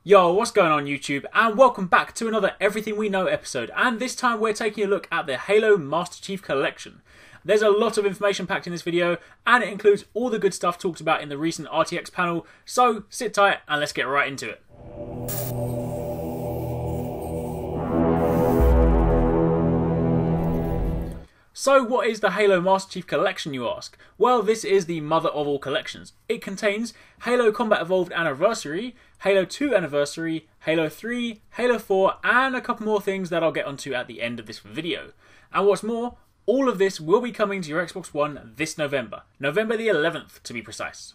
Yo, what's going on YouTube, and welcome back to another Everything We Know episode, and this time we're taking a look at the Halo Master Chief Collection. There's a lot of information packed in this video, and it includes all the good stuff talked about in the recent RTX panel, so sit tight and let's get right into it. So what is the Halo Master Chief Collection, you ask? Well, this is the mother of all collections. It contains Halo Combat Evolved Anniversary, Halo 2 Anniversary, Halo 3, Halo 4, and a couple more things that I'll get onto at the end of this video. And what's more, all of this will be coming to your Xbox One this November. November the 11th to be precise.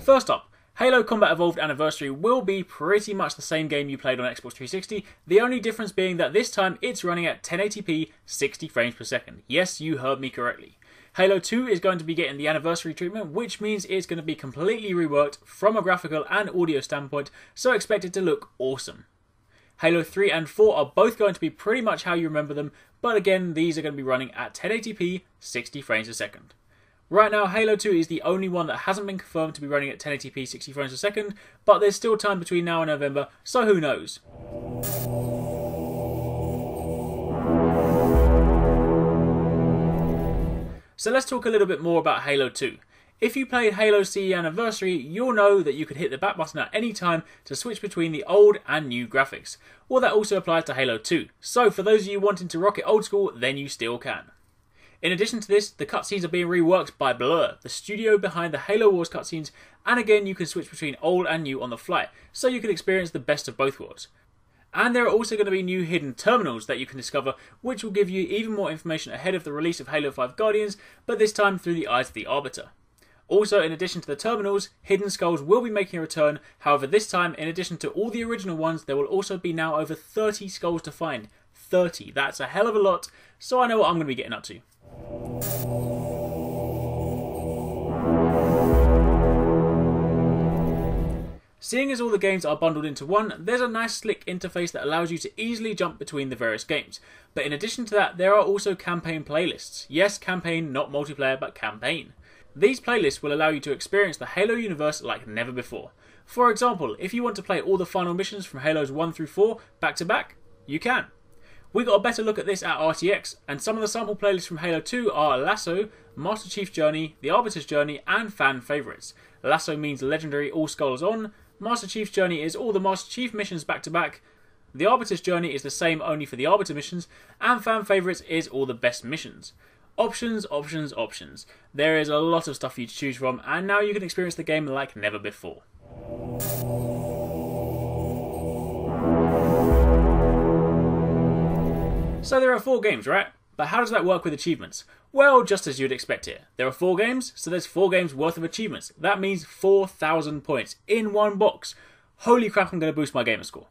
First up, Halo Combat Evolved Anniversary will be pretty much the same game you played on Xbox 360, the only difference being that this time it's running at 1080p 60 frames per second. Yes, you heard me correctly. Halo 2 is going to be getting the anniversary treatment, which means it's going to be completely reworked from a graphical and audio standpoint, so expect it to look awesome. Halo 3 and 4 are both going to be pretty much how you remember them, but again these are going to be running at 1080p 60 frames a second. Right now, Halo 2 is the only one that hasn't been confirmed to be running at 1080p 60 frames a second, but there's still time between now and November, so who knows. So let's talk a little bit more about Halo 2. If you played Halo CE Anniversary, you'll know that you could hit the back button at any time to switch between the old and new graphics. Well, that also applies to Halo 2, so for those of you wanting to rock it old school, then you still can. In addition to this, the cutscenes are being reworked by Blur, the studio behind the Halo Wars cutscenes, and again you can switch between old and new on the fly, so you can experience the best of both worlds. And there are also going to be new hidden terminals that you can discover, which will give you even more information ahead of the release of Halo 5 Guardians, but this time through the eyes of the Arbiter. Also, in addition to the terminals, hidden skulls will be making a return, however this time, in addition to all the original ones, there will also be now over 30 skulls to find. 30, that's a hell of a lot, so I know what I'm going to be getting up to. Seeing as all the games are bundled into one, there's a nice slick interface that allows you to easily jump between the various games. But in addition to that, there are also campaign playlists. Yes, campaign, not multiplayer, but campaign. These playlists will allow you to experience the Halo universe like never before. For example, if you want to play all the final missions from Halos 1 through 4 back to back, you can. We got a better look at this at RTX, and some of the sample playlists from Halo 2 are Lasso, Master Chief's Journey, The Arbiter's Journey, and fan favourites. Lasso means legendary all skulls on, Master Chief's Journey is all the Master Chief missions back to back, The Arbiter's Journey is the same only for the Arbiter missions, and fan favourites is all the best missions. Options, options, options. There is a lot of stuff for you to choose from, and now you can experience the game like never before. So there are 4 games, right? But how does that work with achievements? Well, just as you'd expect it. There are 4 games, so there's 4 games worth of achievements. That means 4,000 points in one box. Holy crap, I'm going to boost my gamer score.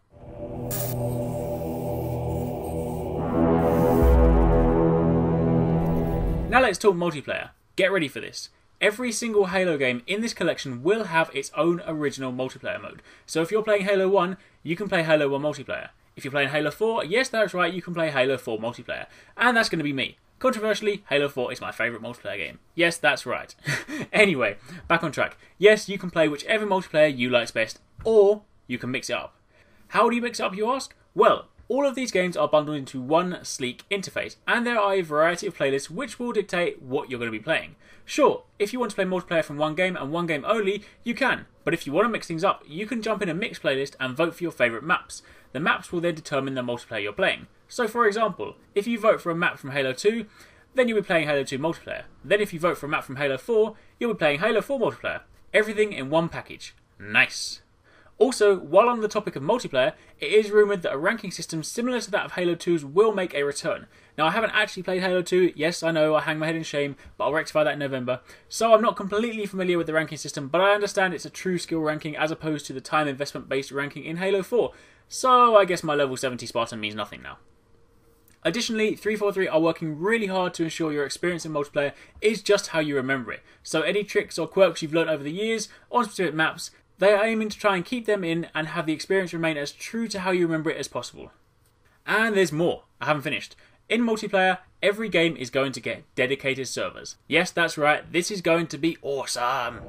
Now let's talk multiplayer. Get ready for this. Every single Halo game in this collection will have its own original multiplayer mode. So if you're playing Halo 1, you can play Halo 1 multiplayer. If you're playing Halo 4, yes, that's right, you can play Halo 4 multiplayer. And that's going to be me. Controversially, Halo 4 is my favourite multiplayer game. Yes, that's right. Anyway, back on track. Yes, you can play whichever multiplayer you like best, or you can mix it up. How do you mix it up, you ask? Well, all of these games are bundled into one sleek interface, and there are a variety of playlists which will dictate what you're going to be playing. Sure, if you want to play multiplayer from one game and one game only, you can, but if you want to mix things up, you can jump in a mixed playlist and vote for your favourite maps. The maps will then determine the multiplayer you're playing. So for example, if you vote for a map from Halo 2, then you'll be playing Halo 2 multiplayer. Then if you vote for a map from Halo 4, you'll be playing Halo 4 multiplayer. Everything in one package. Nice. Also, while on the topic of multiplayer, it is rumoured that a ranking system similar to that of Halo 2's will make a return. Now, I haven't actually played Halo 2, yes I know, I hang my head in shame, but I'll rectify that in November. So I'm not completely familiar with the ranking system, but I understand it's a true skill ranking as opposed to the time investment based ranking in Halo 4. So I guess my level 70 Spartan means nothing now. Additionally, 343 are working really hard to ensure your experience in multiplayer is just how you remember it. So any tricks or quirks you've learned over the years on specific maps, they are aiming to try and keep them in and have the experience remain as true to how you remember it as possible. And there's more. I haven't finished. In multiplayer, every game is going to get dedicated servers. Yes, that's right, this is going to be awesome.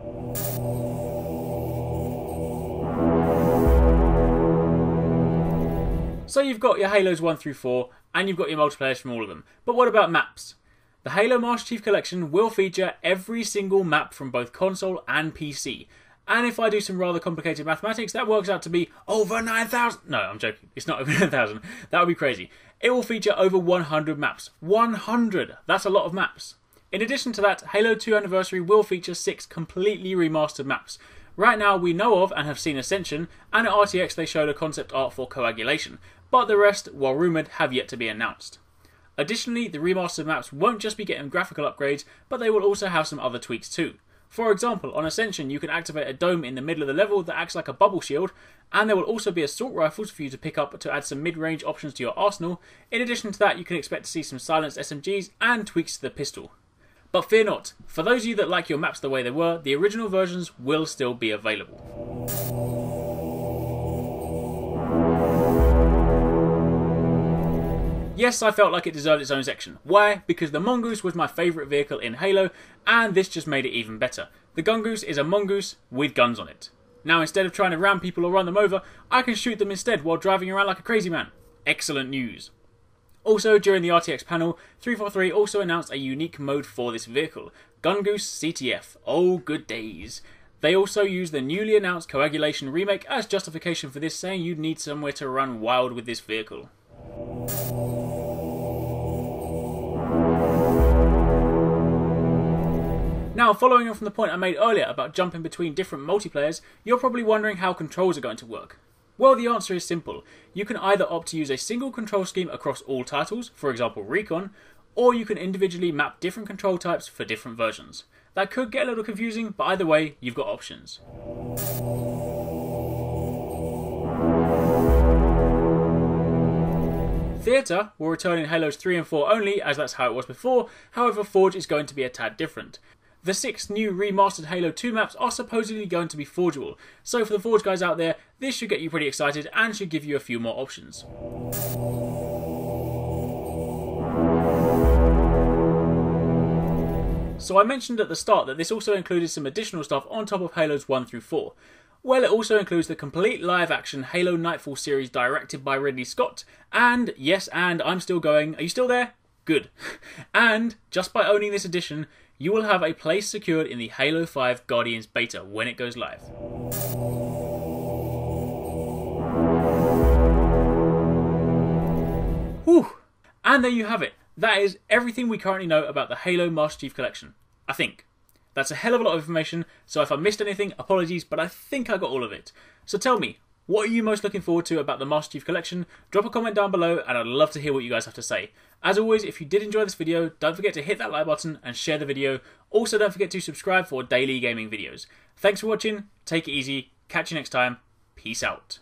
So you've got your Halos 1 through 4, and you've got your multiplayers from all of them. But what about maps? The Halo Master Chief Collection will feature every single map from both console and PC. And if I do some rather complicated mathematics, that works out to be over 9,000. No, I'm joking. It's not over 9,000. That would be crazy. It will feature over 100 maps. 100! That's a lot of maps. In addition to that, Halo 2 Anniversary will feature 6 completely remastered maps. Right now we know of and have seen Ascension, and at RTX they showed a concept art for Coagulation, but the rest, while rumoured, have yet to be announced. Additionally, the remastered maps won't just be getting graphical upgrades, but they will also have some other tweaks too. For example, on Ascension you can activate a dome in the middle of the level that acts like a bubble shield, and there will also be assault rifles for you to pick up to add some mid-range options to your arsenal. In addition to that, you can expect to see some silenced SMGs and tweaks to the pistol. But fear not, for those of you that like your maps the way they were, the original versions will still be available. Yes, I felt like it deserved its own section. Why? Because the Mongoose was my favourite vehicle in Halo, and this just made it even better. The Gungoose is a mongoose with guns on it. Now instead of trying to ram people or run them over, I can shoot them instead while driving around like a crazy man. Excellent news. Also, during the RTX panel, 343 also announced a unique mode for this vehicle, GUNGOOSE CTF. Oh, good days. They also used the newly announced Coagulation remake as justification for this, saying you'd need somewhere to run wild with this vehicle. Now, following on from the point I made earlier about jumping between different multiplayers, you're probably wondering how controls are going to work. Well, the answer is simple. You can either opt to use a single control scheme across all titles, for example Recon, or you can individually map different control types for different versions. That could get a little confusing, but either way, you've got options. Theatre will return in Halos 3 and 4 only, as that's how it was before. However, Forge is going to be a tad different. The 6 new remastered Halo 2 maps are supposedly going to be forgeable, so for the Forge guys out there, this should get you pretty excited and should give you a few more options. So I mentioned at the start that this also included some additional stuff on top of Halos 1 through 4. Well, it also includes the complete live-action Halo Nightfall series directed by Ridley Scott, and yes, and I'm still going. Are you still there? Good. And just by owning this edition, you will have a place secured in the Halo 5 Guardians beta when it goes live. Whew! And there you have it. That is everything we currently know about the Halo Master Chief Collection. I think. That's a hell of a lot of information, so if I missed anything, apologies, but I think I got all of it. So tell me, what are you most looking forward to about the Master Chief Collection? Drop a comment down below and I'd love to hear what you guys have to say. As always, if you did enjoy this video, don't forget to hit that like button and share the video. Also, don't forget to subscribe for daily gaming videos. Thanks for watching, take it easy, catch you next time, peace out.